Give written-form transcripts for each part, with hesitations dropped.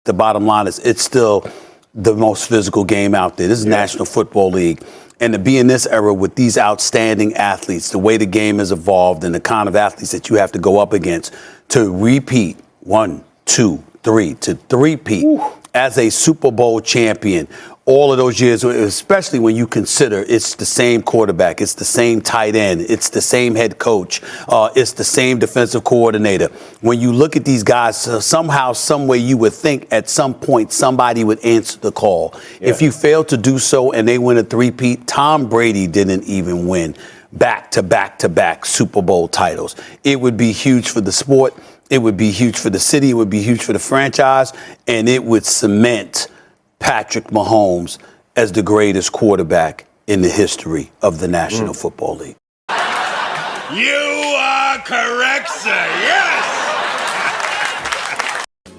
the bottom line is it's still the most physical game out there. This is National Football League. And to be in this era with these outstanding athletes, the way the game has evolved and the kind of athletes that you have to go up against, to repeat 1, 2, 3, to three-peat as a Super Bowl champion all of those years, especially when you consider it's the same quarterback, it's the same tight end, it's the same head coach, it's the same defensive coordinator. When you look at these guys, somehow, some way you would think at some point somebody would answer the call. Yeah. If you fail to do so and they win a three-peat, Tom Brady didn't even win back-to-back Super Bowl titles. It would be huge for the sport. It would be huge for the city. It would be huge for the franchise. And it would cement Patrick Mahomes as the greatest quarterback in the history of the National Football League. You are correct, sir. Yes!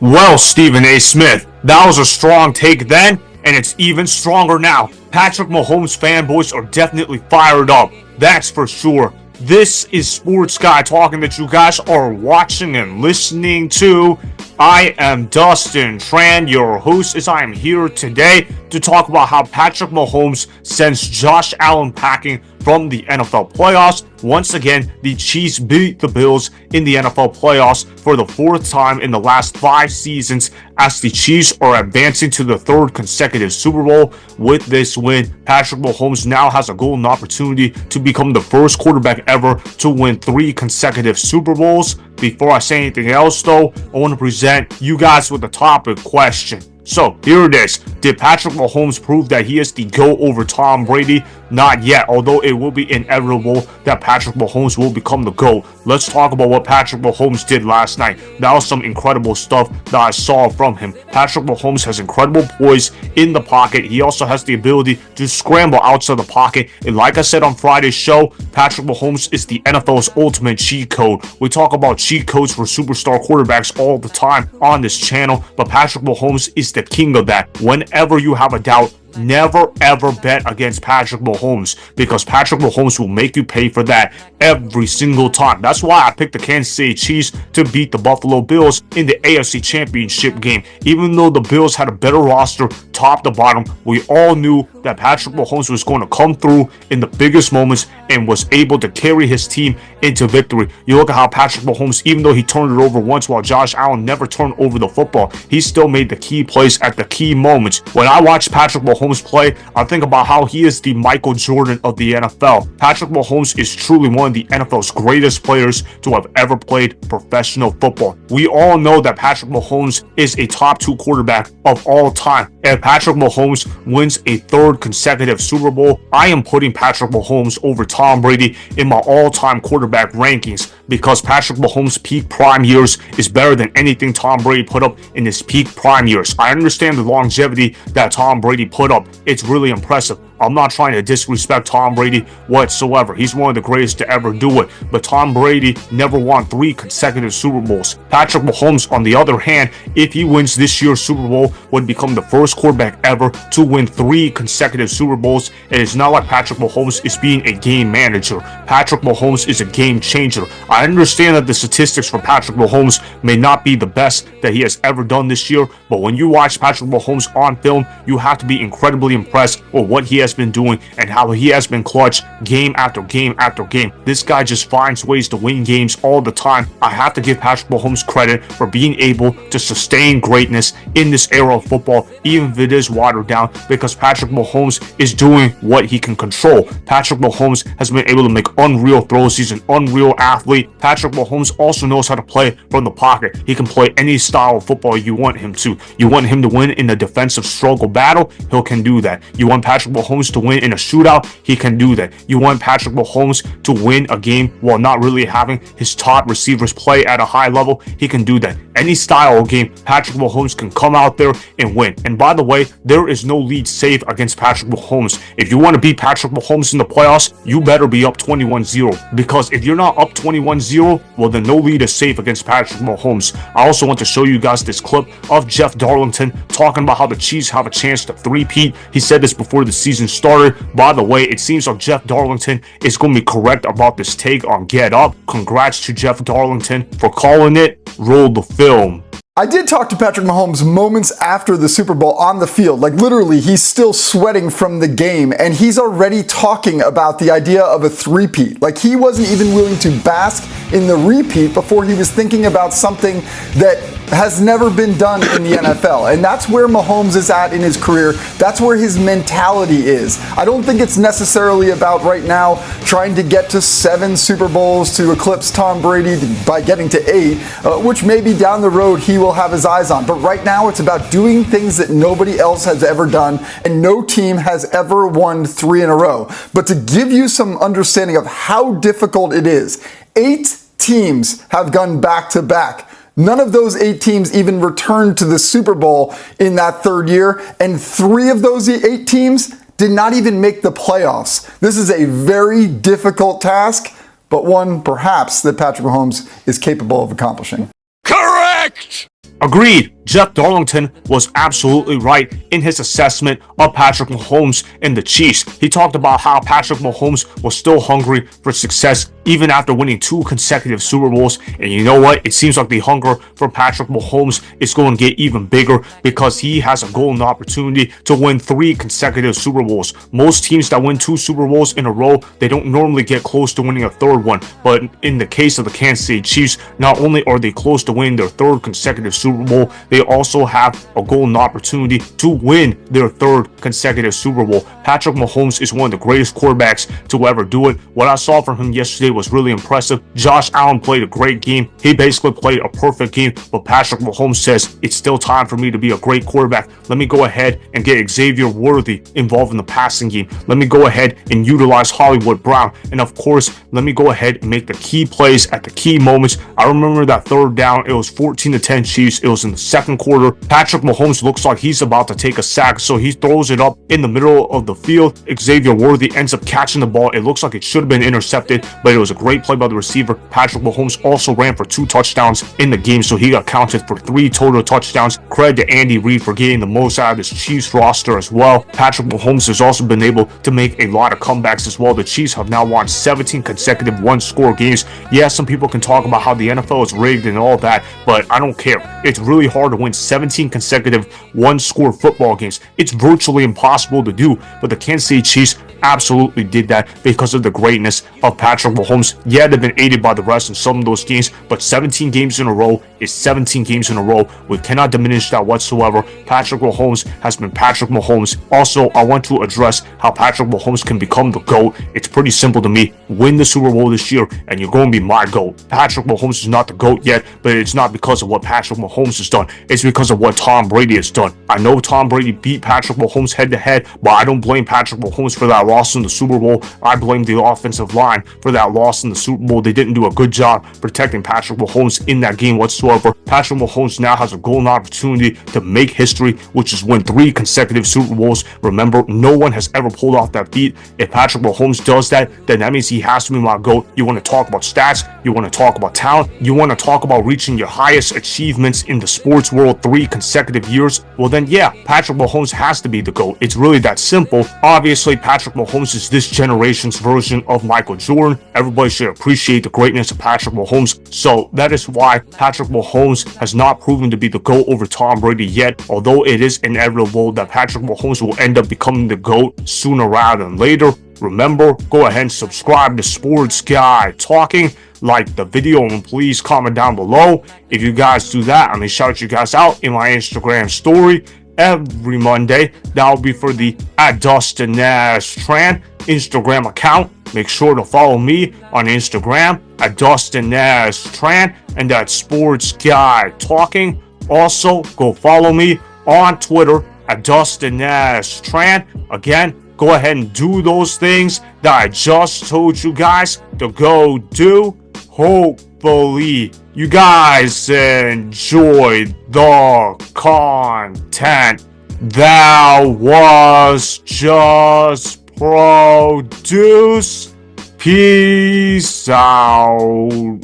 Well, Stephen A. Smith, that was a strong take then, and it's even stronger now. Patrick Mahomes fanboys are definitely fired up. That's for sure. This is Sports Guy talking that you guys are watching and listening to. I am Dustin Tran, your host, as I am here today to talk about how Patrick Mahomes sends Josh Allen packing from the NFL playoffs. Once again, the Chiefs beat the Bills in the NFL playoffs for the fourth time in the last 5 seasons, as the Chiefs are advancing to the 3rd consecutive Super Bowl. With this win, Patrick Mahomes now has a golden opportunity to become the first quarterback ever to win 3 consecutive Super Bowls. Before I say anything else, though, I want to present you guys with a topic question. So, here it is. Did Patrick Mahomes prove that he is the GOAT over Tom Brady? Not yet, although it will be inevitable that Patrick Mahomes will become the GOAT. Let's talk about what Patrick Mahomes did last night. That was some incredible stuff that I saw from him. Patrick Mahomes has incredible poise in the pocket. He also has the ability to scramble outside the pocket. And like I said on Friday's show, Patrick Mahomes is the NFL's ultimate cheat code. We talk about cheat codes for superstar quarterbacks all the time on this channel, but Patrick Mahomes is the king of that. Whenever you have a doubt, never ever bet against Patrick Mahomes, because Patrick Mahomes will make you pay for that every single time. That's why I picked the Kansas City Chiefs to beat the Buffalo Bills in the AFC Championship game. Even though the Bills had a better roster top to bottom, we all knew that Patrick Mahomes was going to come through in the biggest moments and was able to carry his team into victory. You look at how Patrick Mahomes, even though he turned it over once while Josh Allen never turned over the football, he still made the key plays at the key moments. When I watch Patrick Mahomes play, I think about how he is the Michael Jordan of the NFL. Patrick Mahomes is truly one of the NFL's greatest players to have ever played professional football. We all know that Patrick Mahomes is a top 2 quarterback of all time. If Patrick Mahomes wins a 3rd consecutive Super Bowl, I am putting Patrick Mahomes over Tom Brady in my all-time quarterback rankings, because Patrick Mahomes' peak prime years is better than anything Tom Brady put up in his peak prime years. I understand the longevity that Tom Brady put up. It's really impressive. I'm not trying to disrespect Tom Brady whatsoever. He's one of the greatest to ever do it. But Tom Brady never won 3 consecutive Super Bowls. Patrick Mahomes, on the other hand, if he wins this year's Super Bowl, would become the first quarterback ever to win 3 consecutive Super Bowls. And it's not like Patrick Mahomes is being a game manager. Patrick Mahomes is a game changer. I understand that the statistics for Patrick Mahomes may not be the best that he has ever done this year, but when you watch Patrick Mahomes on film, you have to be incredibly impressed with what he has been doing and how he has been clutch game after game after game. This guy just finds ways to win games all the time. I have to give Patrick Mahomes credit for being able to sustain greatness in this era of football, even if it is watered down, because Patrick Mahomes is doing what he can control. Patrick Mahomes has been able to make unreal throws. He's an unreal athlete. Patrick Mahomes also knows how to play from the pocket. He can play any style of football you want him to. You want him to win in a defensive struggle battle, he can do that. You want Patrick Mahomes to win in a shootout, he can do that. You want Patrick Mahomes to win a game while not really having his top receivers play at a high level, he can do that. Any style of game, Patrick Mahomes can come out there and win. And by the way, there is no lead safe against Patrick Mahomes. If you want to beat Patrick Mahomes in the playoffs, you better be up 21-0. Because if you're not up 21-0, well, then no lead is safe against Patrick Mahomes. I also want to show you guys this clip of Jeff Darlington talking about how the Chiefs have a chance to three-peat. He said this before the season started. By the way, it seems like Jeff Darlington is going to be correct about this take on Get Up. Congrats to Jeff Darlington for calling it. Roll the film. I did talk to Patrick Mahomes moments after the Super Bowl on the field. Like literally, he's still sweating from the game and he's already talking about the idea of a three-peat. Like he wasn't even willing to bask in the repeat before he was thinking about something that has never been done in the NFL. And that's where Mahomes is at in his career. That's where his mentality is. I don't think it's necessarily about right now trying to get to 7 Super Bowls to eclipse Tom Brady by getting to 8, which maybe down the road he will have his eyes on. But right now it's about doing things that nobody else has ever done and no team has ever won 3 in a row. But to give you some understanding of how difficult it is, 8 teams have gone back to back. None of those 8 teams even returned to the Super Bowl in that 3rd year, and 3 of those 8 teams did not even make the playoffs. This is a very difficult task, but one perhaps that Patrick Mahomes is capable of accomplishing. Correct! Agreed. Jeff Darlington was absolutely right in his assessment of Patrick Mahomes and the Chiefs. He talked about how Patrick Mahomes was still hungry for success even after winning 2 consecutive Super Bowls. And you know what? It seems like the hunger for Patrick Mahomes is going to get even bigger because he has a golden opportunity to win 3 consecutive Super Bowls. Most teams that win 2 Super Bowls in a row, they don't normally get close to winning a 3rd one. But in the case of the Kansas City Chiefs, not only are they close to winning their 3rd consecutive Super Bowl, they also have a golden opportunity to win their 3rd consecutive Super Bowl. Patrick Mahomes is one of the greatest quarterbacks to ever do it. What I saw from him yesterday was really impressive. Josh Allen played a great game. He basically played a perfect game, but Patrick Mahomes says, it's still time for me to be a great quarterback. Let me go ahead and get Xavier Worthy involved in the passing game. Let me go ahead and utilize Hollywood Brown. And of course, let me go ahead and make the key plays at the key moments. I remember that 3rd down, it was 14-10 Chiefs. It was in the 2nd quarter. Patrick Mahomes looks like he's about to take a sack, so he throws it up in the middle of the field. Xavier Worthy ends up catching the ball. It looks like it should have been intercepted, but it was a great play by the receiver. Patrick Mahomes also ran for 2 touchdowns in the game, so he got counted for 3 total touchdowns. Credit to Andy Reid for getting the most out of this Chiefs roster as well. Patrick Mahomes has also been able to make a lot of comebacks as well. The Chiefs have now won 17 consecutive one-score games. Yeah, some people can talk about how the NFL is rigged and all that, but I don't care. It's really hard to win 17 consecutive one-score football games. It's virtually impossible to do, but the Kansas City Chiefs absolutely did that because of the greatness of Patrick Mahomes. Yeah, they've been aided by the rest in some of those games, but 17 games in a row is 17 games in a row. We cannot diminish that whatsoever. Patrick Mahomes has been Patrick Mahomes. Also, I want to address how Patrick Mahomes can become the GOAT. It's pretty simple to me. Win the Super Bowl this year, and you're going to be my GOAT. Patrick Mahomes is not the GOAT yet, but it's not because of what Patrick Mahomes has done. It's because of what Tom Brady has done. I know Tom Brady beat Patrick Mahomes head-to-head, but I don't blame Patrick Mahomes for that loss in the Super Bowl. I blame the offensive line for that loss in the Super Bowl. They didn't do a good job protecting Patrick Mahomes in that game whatsoever. Patrick Mahomes now has a golden opportunity to make history, which is win 3 consecutive Super Bowls. Remember, no one has ever pulled off that feat. If Patrick Mahomes does that, then that means he has to be my GOAT. You want to talk about stats, you want to talk about talent, you want to talk about reaching your highest achievements in the sports world 3 consecutive years, well then yeah, Patrick Mahomes has to be the GOAT. It's really that simple. Obviously, Patrick Mahomes is this generation's version of Michael Jordan. Everybody should appreciate the greatness of Patrick Mahomes. So that is why Patrick Mahomes has not proven to be the GOAT over Tom Brady yet, although it is inevitable that Patrick Mahomes will end up becoming the GOAT sooner rather than later. Remember, go ahead and subscribe to Sports Guy Talking. Like the video and please comment down below. If you guys do that, I'm gonna shout you guys out in my Instagram story every Monday. That'll be for the @DustinNashTran Instagram account. Make sure to follow me on Instagram @DustinNashTran and that's Sports Guy Talking. Also, go follow me on Twitter @DustinNashTran. Again, go ahead and do those things that I just told you guys to go do. Hopefully, you guys enjoyed the content that was just produced. Peace out.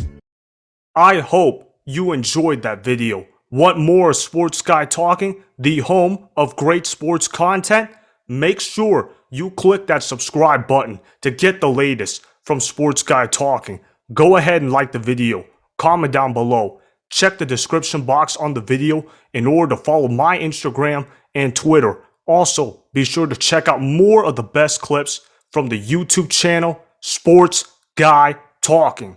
I hope you enjoyed that video. Want more Sports Guy Talking, the home of great sports content? Make sure you click that subscribe button to get the latest from Sports Guy Talking. Go ahead and like the video, comment down below, Check the description box on the video in order to follow my Instagram and Twitter. Also, be sure to check out more of the best clips from the YouTube channel, Sports Guy Talking.